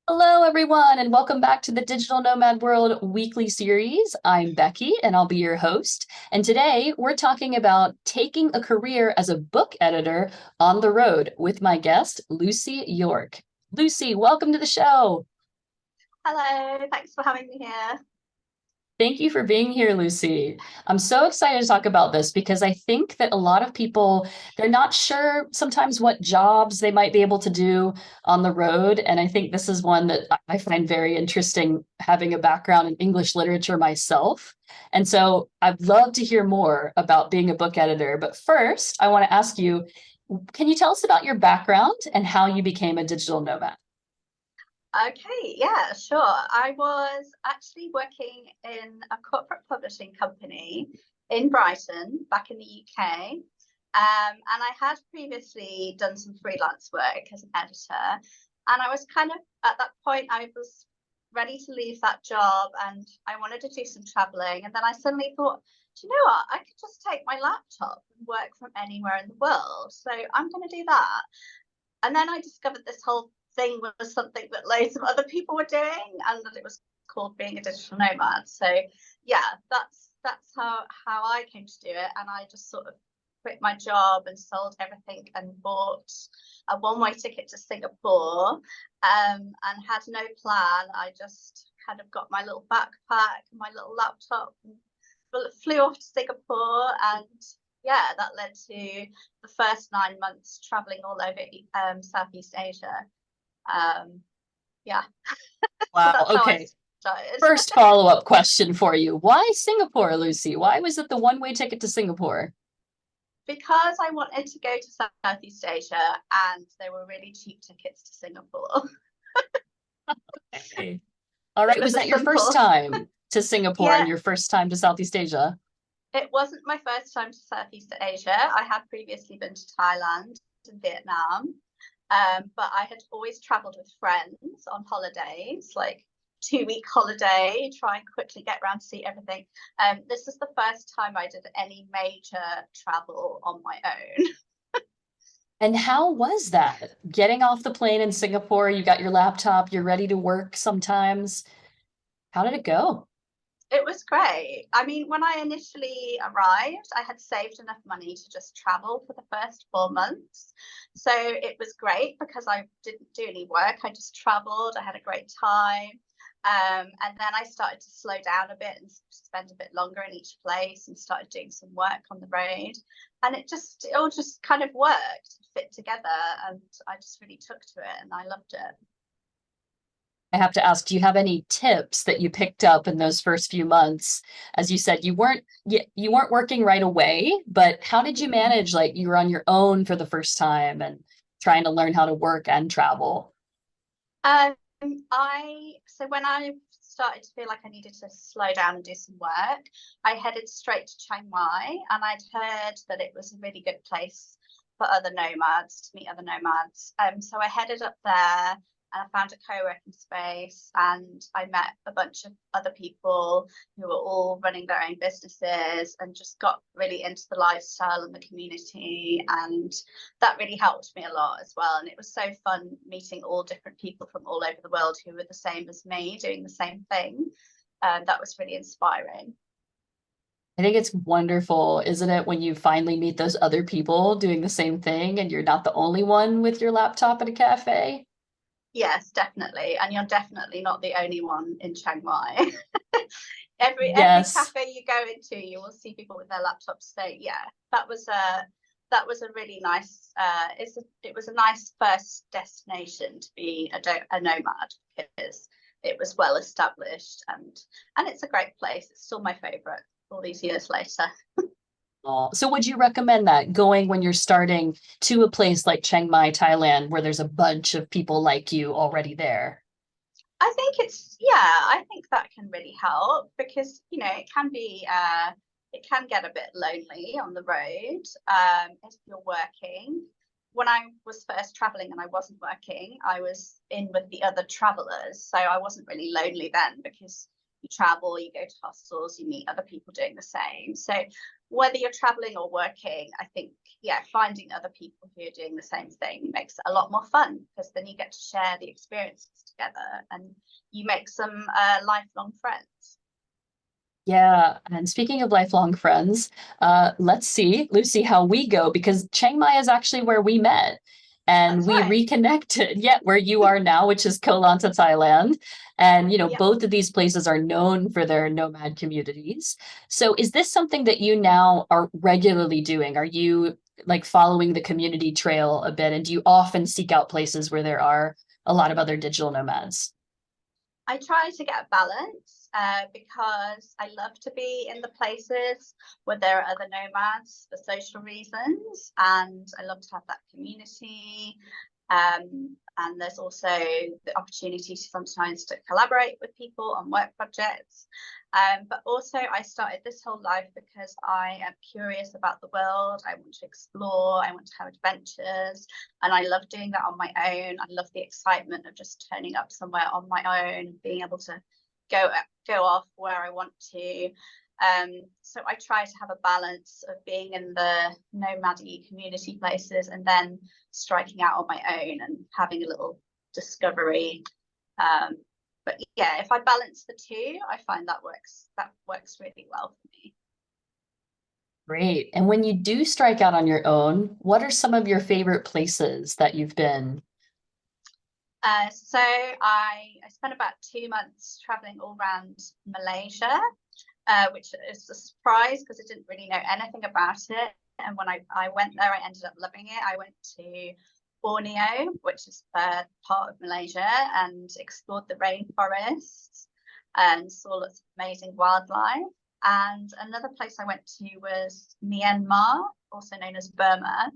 Hello, everyone, and welcome back to the Digital Nomad World weekly series. I'm Becky, and I'll be your host. And today we're talking about taking a career as a book editor on the road with my guest, Lucy York. Lucy, welcome to the show. Hello, thanks for having me here. Thank you for being here, Lucy. I'm so excited to talk about this because I think that a lot of people, they're not sure sometimes what jobs they might be able to do on the road. And I think this is one that I find very interesting, having a background in English literature myself. And so I'd love to hear more about being a book editor. But first, I want to ask you, can you tell us about your background and how you became a digital nomad? Okay, yeah, sure. I was actually working in a corporate publishing company in Brighton, back in the UK. And I had previously done some freelance work as an editor. And I was kind of at that point, I was ready to leave that job and I wanted to do some traveling. And then I suddenly thought, do you know what? I could just take my laptop and work from anywhere in the world. So I'm going to do that. And then I discovered this whole thing was something that loads of other people were doing, and that it was called being a digital nomad. So yeah, that's how I came to do it. And I just sort of quit my job and sold everything and bought a one-way ticket to Singapore, and had no plan. I just kind of got my little backpack, my little laptop, and flew off to Singapore. And yeah, that led to the first 9 months traveling all over Southeast Asia. Um, yeah, so Wow. that's how I Okay. started. First follow-up question for you. Why Singapore, Lucy? Why was it the one-way ticket to Singapore? Because I wanted to go to Southeast Asia and they were really cheap tickets to Singapore. Okay. All It right. was Was a that your first simple, time to Singapore and yeah, your first time to Southeast Asia? it wasn't my first time to Southeast Asia. I had previously been to Thailand and Vietnam, but I had always traveled with friends on holidays, like 2 week holiday, try and quickly get around to see everything. This is the first time I did any major travel on my own. And how was that? Getting off the plane in Singapore, you got your laptop, you're ready to work sometimes. How did it go? It was great. I mean, when I initially arrived, I had saved enough money to just travel for the first 4 months. So it was great because I didn't do any work. I just traveled. I had a great time. And then I started to slow down a bit and spend a bit longer in each place and started doing some work on the road. And it all just kind of worked, fit together. And I just really took to it and I loved it. I have to ask, do you have any tips that you picked up in those first few months? As you said, you weren't working right away, but how did you Mhm. manage, like you were on your own for the first time and trying to learn how to work and travel? Um, so when I started to feel like I needed to slow down and do some work, I headed straight to Chiang Mai, and I'd heard that it was a really good place for other nomads to meet other nomads. So I headed up there and I found a co-working space and I met a bunch of other people who were all running their own businesses and just got really into the lifestyle and the community, and that really helped me a lot as well. And it was so fun meeting all different people from all over the world who were the same as me, doing the same thing. That was really inspiring. I think it's wonderful, isn't it, when you finally meet those other people doing the same thing and you're not the only one with your laptop at a cafe? Yes, definitely. And you're definitely not the only one in Chiang Mai. Every Yes. cafe you go into, you will see people with their laptops. So yeah, that was a really nice it was a nice first destination to be a nomad, because it was well established, and it's a great place. It's still my favorite all these years later. So would you recommend that going when you're starting to a place like Chiang Mai, Thailand, where there's a bunch of people like you already there? I think I think that can really help, because it can get a bit lonely on the road, if you're working. When I was first traveling and I wasn't working, I was in with the other travelers, so I wasn't really lonely then, because you travel, you go to hostels, you meet other people doing the same. So whether you're traveling or working, I think, yeah, finding other people who are doing the same thing makes it a lot more fun, because then you get to share the experiences together and you make some lifelong friends. Yeah, and speaking of lifelong friends, let's see, Lucy, how we go, because Chiang Mai is actually where we met and That's we right. reconnected. Yeah, where you are now, which is Koh Lanta, Thailand. And, Yeah. both of these places are known for their nomad communities. So is this something that you now are regularly doing? Are you like following the community trail a bit? And do you often seek out places where there are a lot of other digital nomads? I try to get a balance because I love to be in the places where there are other nomads for social reasons, and I love to have that community. And there's also the opportunity to sometimes to collaborate with people on work projects. But also I started this whole life because I am curious about the world. I want to explore, I want to have adventures, and I love doing that on my own. I love the excitement of just turning up somewhere on my own, being able to go off where I want to. So I try to have a balance of being in the nomad-y community places and then striking out on my own and having a little discovery. But yeah, if I balance the two, I find that works really well for me. Great. And when you do strike out on your own, what are some of your favorite places that you've been? So I spent about 2 months traveling all around Malaysia, which is a surprise because I didn't really know anything about it. And when I went there, I ended up loving it. I went to Borneo, which is part of Malaysia, and explored the rainforests and saw lots of amazing wildlife. And another place I went to was Myanmar, also known as Burma.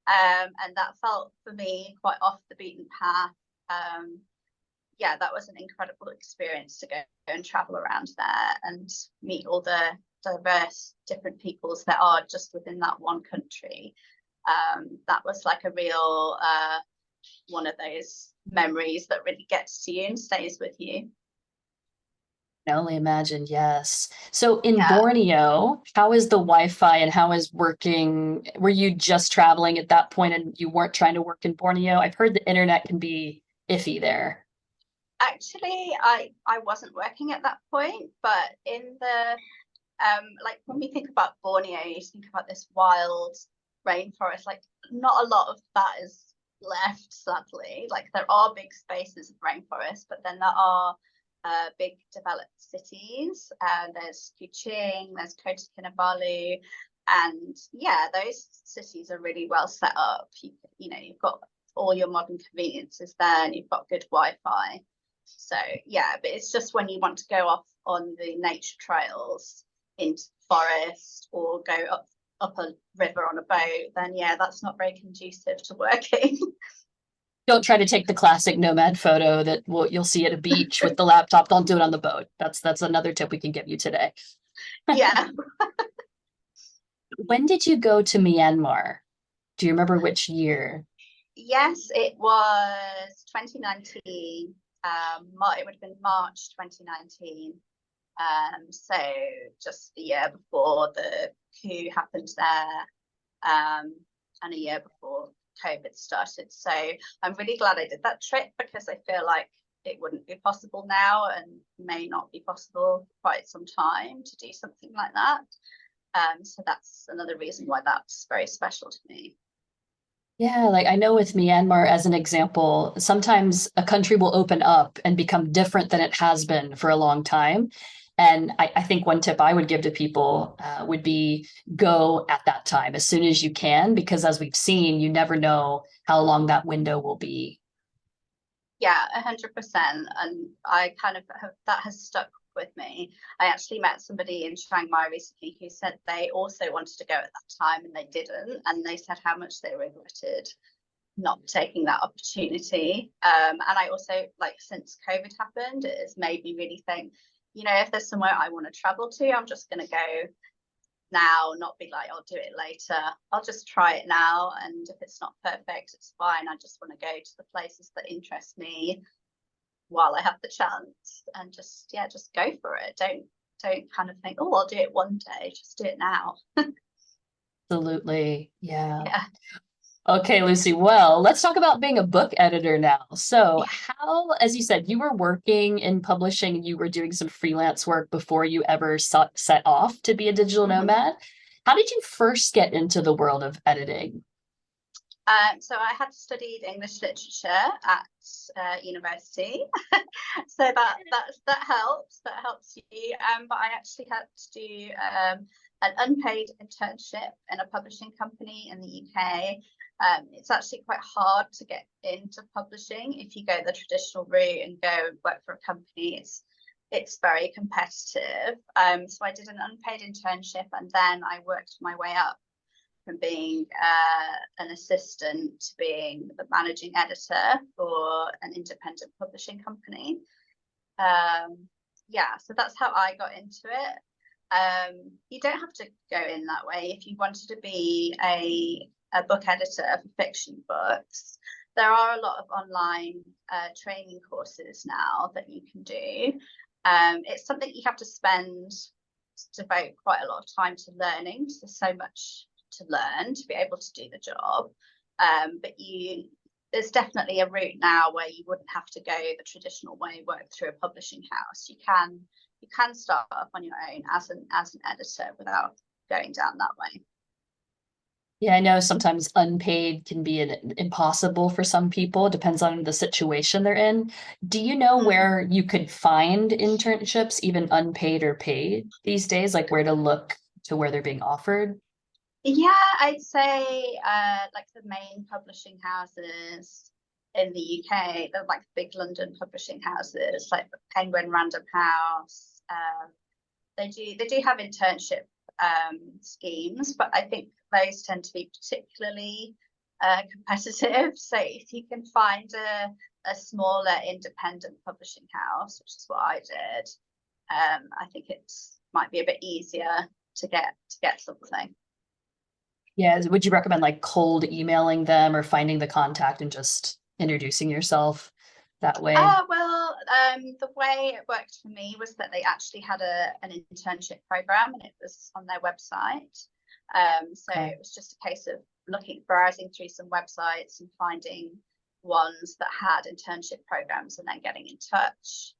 And that felt for me quite off the beaten path. Yeah, that was an incredible experience to go and travel around there and meet all the diverse different peoples that are just within that one country. That was like a real one of those memories that really gets to you and stays with you. I can only imagine, yes. So in Yeah, Borneo, how is the Wi-Fi and how is working? Were you just traveling at that point and you weren't trying to work in Borneo? I've heard the internet can be iffy there. actually, I wasn't working at that point, but in the like when we think about Borneo, you think about this wild rainforest. Like not a lot of that is left, sadly. Like there are big spaces of rainforest, but then there are big developed cities. There's Kuching, there's Kota Kinabalu, and yeah, those cities are really well set up. You've got all your modern conveniences there, and you've got good Wi-Fi. So yeah, but it's just when you want to go off on the nature trails into the forest or go up a river on a boat, then yeah, that's not very conducive to working. Don't try to take the classic nomad photo that you'll see at a beach with the laptop. Don't do it on the boat. That's another tip we can give you today. Yeah. When did you go to Myanmar? Do you remember which year? Yes, it was 2019. It would have been March 2019. So just the year before the coup happened there, and a year before COVID started. So I'm really glad I did that trip because I feel like it wouldn't be possible now and may not be possible for quite some time to do something like that. So that's another reason why that's very special to me. Yeah, like I know with Myanmar as an example, sometimes a country will open up and become different than it has been for a long time. And I think one tip I would give to people would be go at that time as soon as you can, because as we've seen, you never know how long that window will be. Yeah, 100%. And I kind of that has stuck with me. I actually met somebody in Chiang Mai recently who said they also wanted to go at that time and they didn't. And they said how much they regretted not taking that opportunity. And I also, like, since COVID happened, it has made me really think, if there's somewhere I want to travel to, I'm just going to go now, not be like, I'll do it later. I'll just try it now. And if it's not perfect, it's fine. I just want to go to the places that interest me while I have the chance and just go for it. don't kind of think, oh, I'll do it one day, just do it now. Absolutely. Yeah. Yeah. Okay, Lucy. Well, let's talk about being a book editor now. So, Yeah. how, as you said, you were working in publishing, you were doing some freelance work before you ever set off to be a digital Mhm. nomad. How did you first get into the world of editing? So I had studied English literature at university, so that helps. That helps you. But I actually had to do an unpaid internship in a publishing company in the UK. It's actually quite hard to get into publishing if you go the traditional route and go work for a company. It's very competitive. So I did an unpaid internship, and then I worked my way up from being an assistant to being the managing editor for an independent publishing company. Yeah, so that's how I got into it. You don't have to go in that way. If you wanted to be a book editor for fiction books, there are a lot of online training courses now that you can do. It's something you have to devote quite a lot of time to learning. So there's so much to learn to be able to do the job. But there's definitely a route now where you wouldn't have to go the traditional way, work through a publishing house. You can start up on your own as an editor without going down that way. Yeah, I know sometimes unpaid can be impossible for some people. It depends on the situation they're in. Do you know Mm. where you could find internships, even unpaid or paid these days, like where to look to where they're being offered? Yeah, I'd say like the main publishing houses in the UK, the like big London publishing houses, like the Penguin Random House. They do have internship schemes, but I think those tend to be particularly competitive. So if you can find a smaller independent publishing house, which is what I did, I think it might be a bit easier to get something. Yeah, would you recommend like cold emailing them or finding the contact and just introducing yourself that way? The way it worked for me was that they actually had an internship program, and it was on their website. So Okay. it was just a case of browsing through some websites and finding ones that had internship programs, and then getting in touch,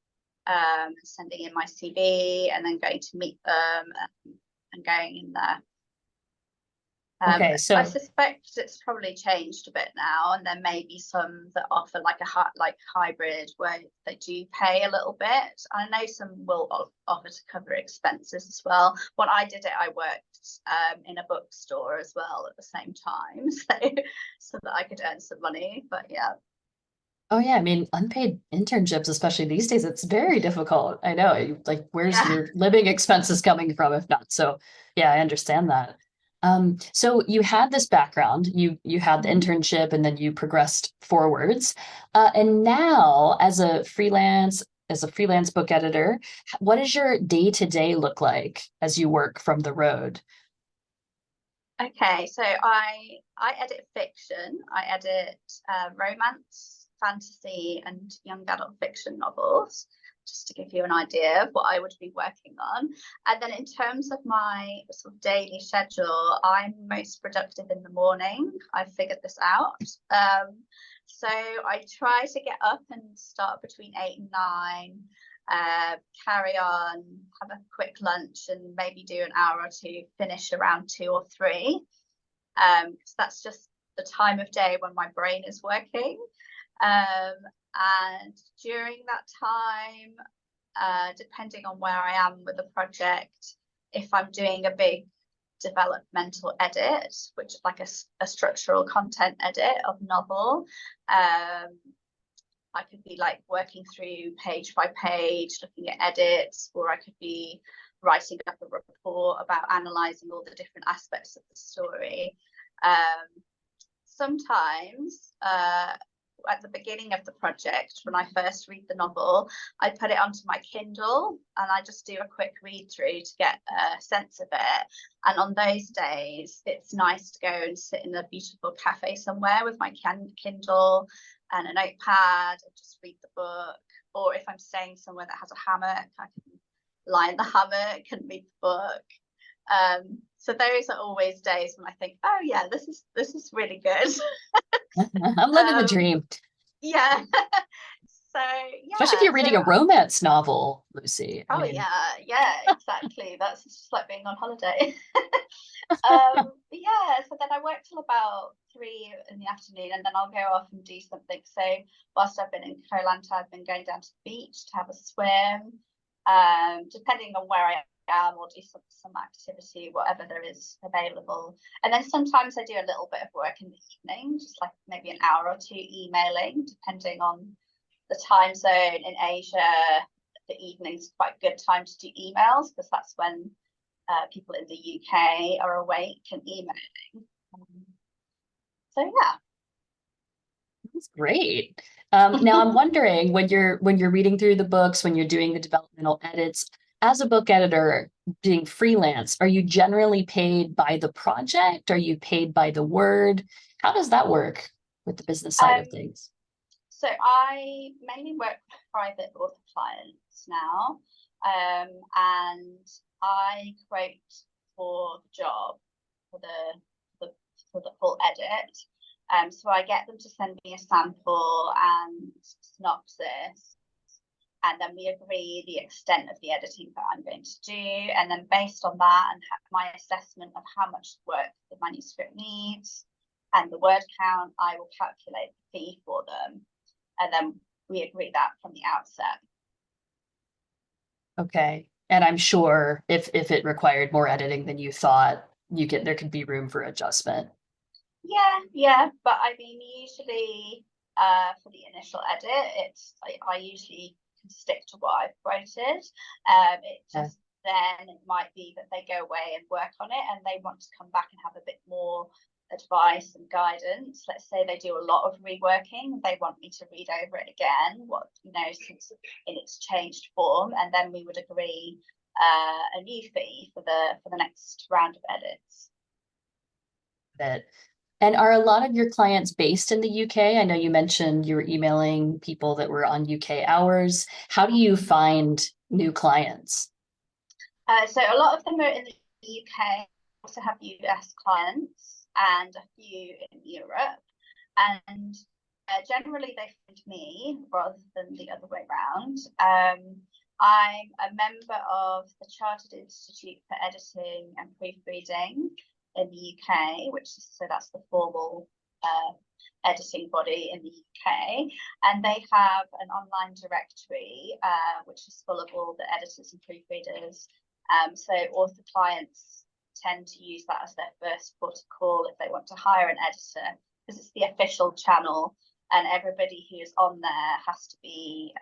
sending in my CV, and then going to meet them, and going in there. Okay, I so suspect it's probably changed a bit now, and there may be some that offer like hybrid where they do pay a little bit. I know some will offer to cover expenses as well. When I did it, I worked in a bookstore as well at the same time, so that I could earn some money. But yeah. oh yeah, I mean, unpaid internships, especially these days, it's very difficult. I know, like, where's Yeah. your living expenses coming from if not? So yeah, I understand that. So you had this background, you had the Mhm. internship, and then you progressed forwards. And now, as a freelance book editor, what does your day-to-day look like as you work from the road? Okay, so I edit fiction. I edit romance, fantasy, and young adult fiction novels, just to give you an idea of what I would be working on. And then in terms of my sort of daily schedule, I'm most productive in the morning. I figured this out. So I try to get up and start between 8 and 9, carry on, have a quick lunch, and maybe do an hour or two, finish around 2 or 3. Because that's just the time of day when my brain is working. And during that time, depending on where I am with the project, if I'm doing a big developmental edit, which is like a structural content edit of novel, I could be like working through page by page, looking at edits, or I could be writing up a report about analysing all the different aspects of the story. Sometimes at the beginning of the project, when I first read the novel, I put it onto my Kindle and I just do a quick read through to get a sense of it. And on those days, it's nice to go and sit in a beautiful cafe somewhere with my Kindle and a notepad and just read the book. Or if I'm staying somewhere that has a hammock, I can lie in the hammock and read the book. So those are always days when I think, oh yeah, this is really good. I'm living the um, dream. yeah. So Especially if yeah, you're so reading a romance novel, Lucy. I oh mean, yeah, exactly. That's just like being on holiday. Yeah, so then I work till about 3 in the afternoon, and then I'll go off and do something. So whilst I've been in Koh Lanta, I've been going down to the beach to have a swim, depending on where I am, or do some activity, whatever there is available. And then sometimes I do a little bit of work in the evening, just like maybe an hour or two emailing, depending on the time zone. In Asia, the evening's quite a good time to do emails, because that's when people in the UK are awake and emailing. So yeah. that's great. Now I'm wondering, when you're reading through the books, when you're doing the developmental edits, as a book editor being freelance, are you generally paid by the project? Are you paid by the word? How does that work with the business side of Um, things? so I mainly work with private author clients now, and I quote for the job, for the for the full edit. So I get them to send me a sample and synopsis, and then we agree the extent of the editing that I'm going to do. And then based on that and my assessment of how much work the manuscript needs and the word count, I will calculate the fee for them. And then we agree that from the outset. Okay. And I'm sure if it required more editing than you thought, there could be room for adjustment. Yeah. But I mean, usually for the initial edit, I usually can stick to what I've quoted. It Yeah. just then it might be that they go away and work on it, and they want to come back and have a bit more advice and guidance. Let's say they do a lot of reworking, they want me to read over it again, since in its changed form, and then we would agree a new fee for the next round of edits. That And are a lot of your clients based in the UK? I know you mentioned you were emailing people that were on UK hours. How do you find new clients? So a lot of them are in the UK, also have US clients and a few in Europe. And generally they find me rather than the other way around. I'm a member of the Chartered Institute for Editing and Proofreading in the UK, that's the formal editing body in the UK, and they have an online directory which is full of all the editors and proofreaders. So author clients tend to use that as their first port of call if they want to hire an editor, because it's the official channel, and everybody who is on there has to be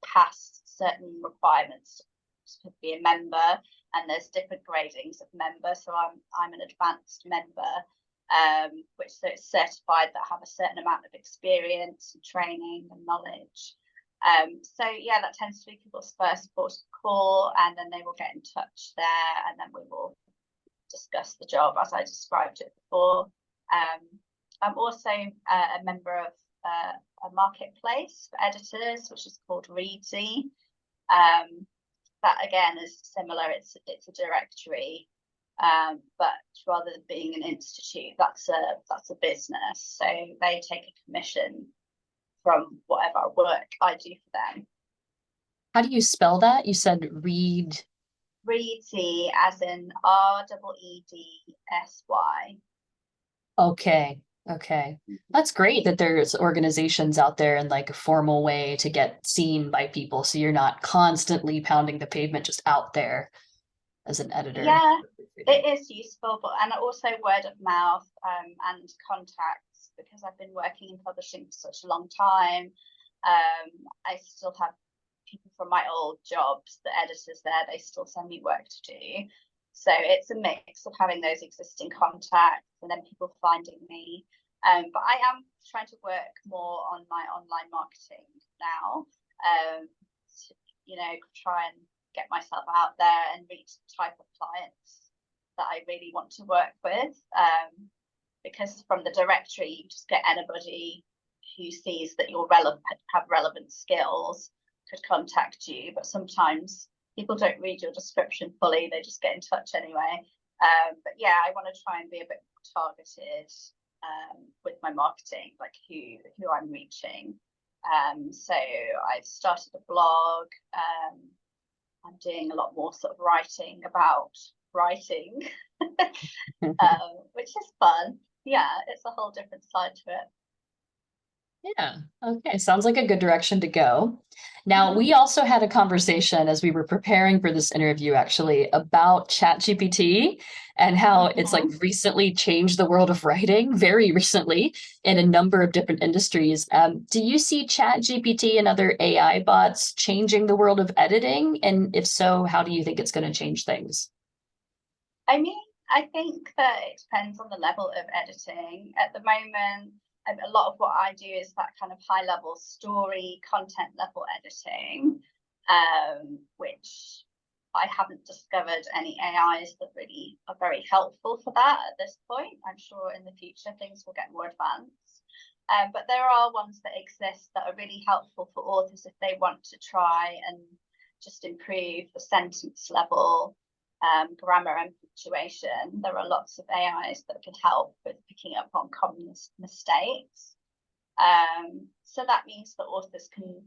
past certain requirements to be a member, and there's different gradings of member. So I'm an advanced member, which so it's certified that have a certain amount of experience and training and knowledge. So yeah, that tends to be people's first port of call, and then they will get in touch there, and then we will discuss the job as I described it before. I'm also a member of a marketplace for editors, which is called Readsy. That again is similar. It's a directory, but rather than being an institute, that's a business. So they take a commission from whatever work I do for them. How do you spell that? You said read. Readsy, as in REEDSY. Okay. Okay. That's great that there's organizations out there in like a formal way to get seen by people. So you're not constantly pounding the pavement just out there as an editor. Yeah, it is useful, and also word of mouth and contacts, because I've been working in publishing for such a long time. I still have people from my old jobs, the editors there, they still send me work to do. So it's a mix of having those existing contacts and then people finding me. But I am trying to work more on my online marketing now, to try and get myself out there and reach the type of clients that I really want to work with. Because from the directory, you just get anybody who sees that you're have relevant skills, could contact you, but sometimes people don't read your description fully, they just get in touch anyway. But yeah, I want to try and be a bit more targeted with my marketing, like who I'm reaching. So I've started a blog. I'm doing a lot more sort of writing about writing, which is fun. Yeah, it's a whole different side to it. Yeah. Okay. Sounds like a good direction to go. Now, we also had a conversation as we were preparing for this interview, actually, about ChatGPT and how it's like recently changed the world of writing, very recently, in a number of different industries. Do you see ChatGPT and other AI bots changing the world of editing? And if so, how do you think it's going to change things? I mean, I think that it depends on the level of editing. At the moment, a lot of what I do is that kind of high level story content level editing, which I haven't discovered any AIs that really are very helpful for that at this point. I'm sure in the future things will get more advanced. But there are ones that exist that are really helpful for authors if they want to try and just improve the sentence level, grammar and punctuation. There are lots of AIs that can help with picking up on common mistakes. So that means that authors can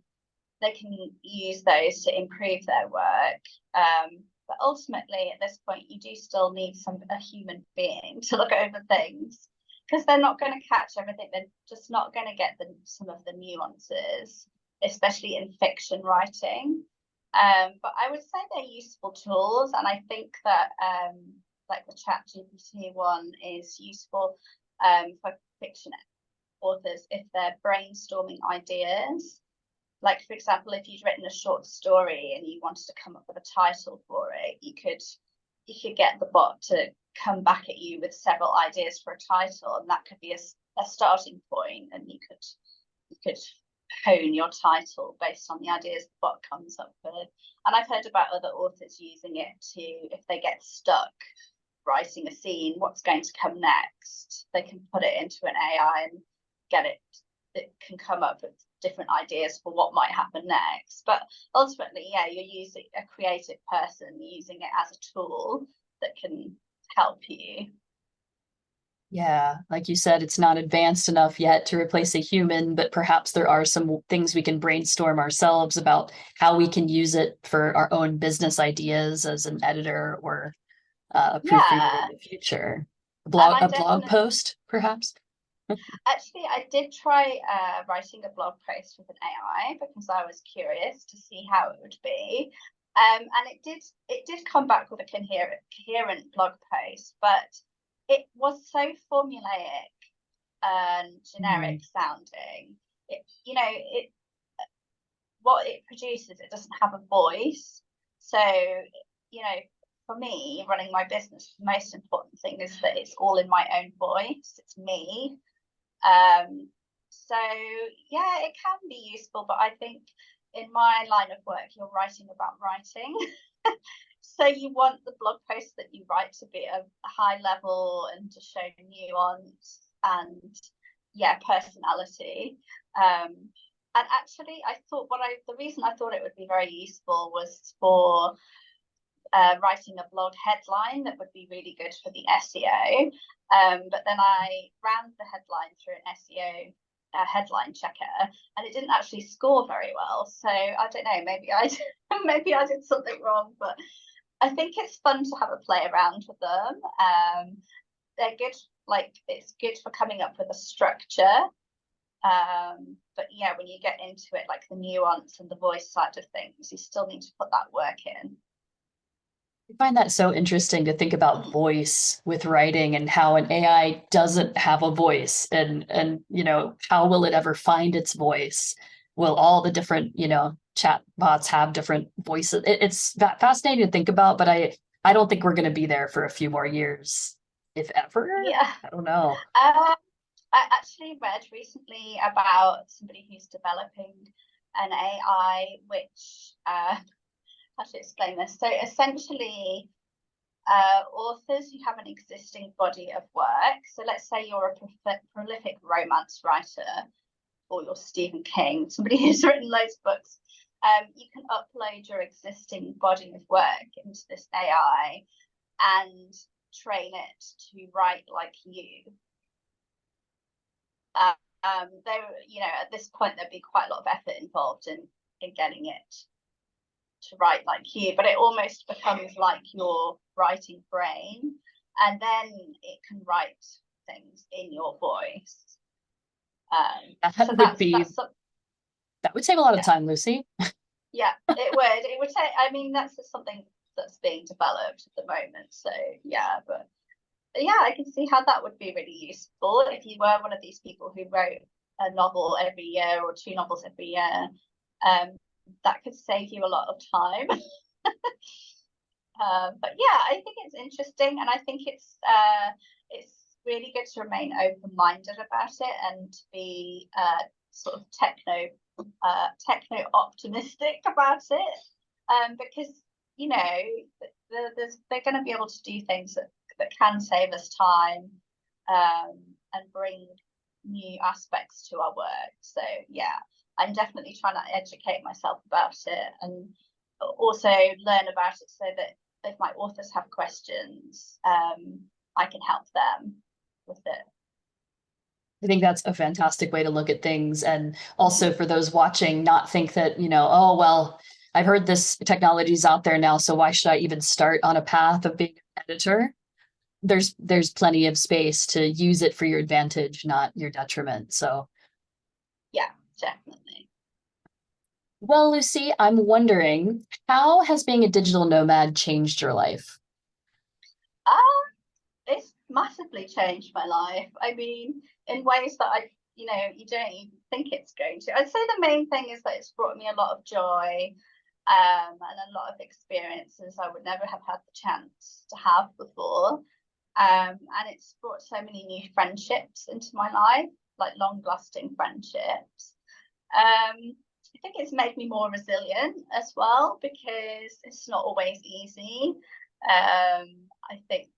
use those to improve their work. But ultimately, at this point, you do still need a human being to look over things, because they're not going to catch everything. They're just not going to get some of the nuances, especially in fiction writing. But I would say they're useful tools, and I think that like the ChatGPT one is useful for fiction authors if they're brainstorming ideas. Like, for example, if you'd written a short story and you wanted to come up with a title for it, you could get the bot to come back at you with several ideas for a title, and that could be a starting point, and you could hone your title based on the ideas the bot comes up with. And I've heard about other authors using it to, if they get stuck writing a scene, what's going to come next, they can put it into an AI and it can come up with different ideas for what might happen next. But ultimately, yeah, you're using a creative person using it as a tool that can help you. Yeah, like you said, it's not advanced enough yet to replace a human, but perhaps there are some things we can brainstorm ourselves about how we can use it for our own business ideas as an editor or a proofreader Yeah, in the future. and I A blog definitely post, perhaps? actually I did try writing a blog post with an AI because I was curious to see how it would be. And it did come back with a coherent blog post, but it was so formulaic and generic sounding. What it produces, it doesn't have a voice. So, for me, running my business, the most important thing is that it's all in my own voice. It's me. So yeah, it can be useful, but I think in my line of work, you're writing about writing. So you want the blog post that you write to be of a high level and to show nuance and personality. And actually, I thought the reason I thought it would be very useful was for writing a blog headline that would be really good for the SEO. But then I ran the headline through an SEO headline checker, and it didn't actually score very well. So I don't know, maybe I did something wrong, but I think it's fun to have a play around with them. They're good, like it's good for coming up with a structure. But yeah, when you get into it, like the nuance and the voice side of things, you still need to put that work in. I find that so interesting to think about voice with writing and how an AI doesn't have a voice and how will it ever find its voice? Will all the different, chat bots have different voices? It's fascinating to think about, but I don't think we're going to be there for a few more years, if ever. Yeah. I don't know. I actually read recently about somebody who's developing an AI which how to explain this? So essentially, authors who have an existing body of work. So let's say you're a prolific romance writer, or you're Stephen King, somebody who's written loads of books. You can upload your existing body of work into this AI and train it to write like you. There, at this point there'd be quite a lot of effort involved in getting it to write like you, but it almost becomes like your writing brain, and then it can write things in your voice. So that would save a lot of yeah. time, Lucy. Yeah, it would take, I mean, that's just something that's being developed at the moment, so yeah, but yeah, I can see how that would be really useful if you were one of these people who wrote a novel every year or 2 novels every year. That could save you a lot of time. But yeah, I think it's interesting, and I think it's really good to remain open-minded about it and to be sort of techno optimistic about it, because they're going to be able to do things that can save us time, and bring new aspects to our work. So yeah, I'm definitely trying to educate myself about it, and also learn about it so that if my authors have questions, I can help them with it. I think that's a fantastic way to look at things. And also for those watching, not think that, oh, well, I've heard this technology is out there now, so why should I even start on a path of being an editor? There's plenty of space to use it for your advantage, not your detriment. So yeah, definitely. Well, Lucy, I'm wondering, how has being a digital nomad changed your life? It's massively changed my life. I mean, in ways that you don't even think it's going to. I'd say the main thing is that it's brought me a lot of joy, and a lot of experiences I would never have had the chance to have before. And it's brought so many new friendships into my life, like long-lasting friendships. I think it's made me more resilient as well, because it's not always easy. I think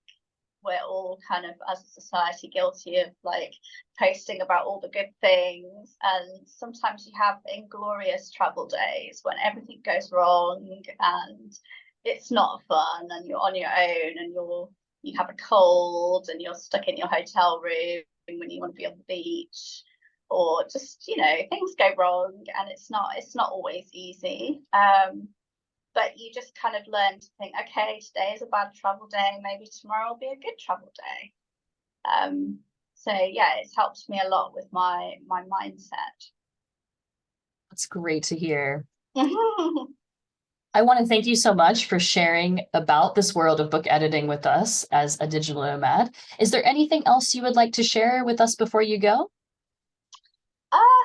we're all kind of, as a society, guilty of like posting about all the good things, and sometimes you have inglorious travel days when everything goes wrong and it's not fun, and you're on your own, and you have a cold, and you're stuck in your hotel room when you want to be on the beach, or just things go wrong, and it's not always easy. But you just kind of learn to think, okay, today is a bad travel day, maybe tomorrow will be a good travel day. So yeah, it's helped me a lot with my mindset. That's great to hear. I want to thank you so much for sharing about this world of book editing with us as a digital nomad. Is there anything else you would like to share with us before you go?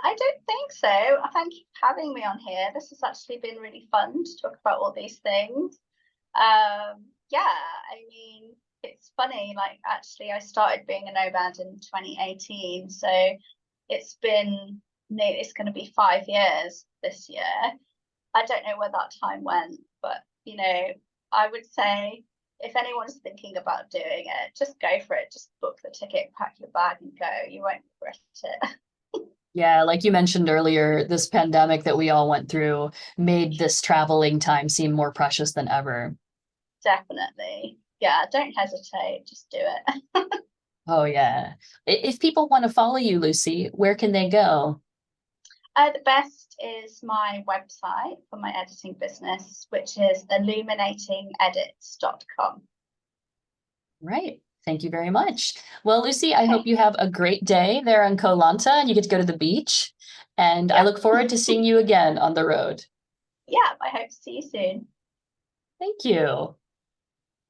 I don't think so. Thank you for having me on here. This has actually been really fun to talk about all these things. Yeah, I mean, it's funny, like actually I started being a nomad in 2018, so it's going to be 5 years this year. I don't know where that time went, but I would say if anyone's thinking about doing it, just go for it. Just book the ticket, pack your bag and go. You won't regret it. Yeah, like you mentioned earlier, this pandemic that we all went through made this traveling time seem more precious than ever. Definitely. Yeah, don't hesitate. Just do it. Oh, yeah. If people want to follow you, Lucy, where can they go? The best is my website for my editing business, which is illuminatingedits.com. Right. Thank you very much. Well, Lucy, I hope Okay. you have a great day there in Koh Lanta and you get to go to the beach. And I Yep. look forward to seeing you again on the road. Yeah, I hope to see you soon. Thank you.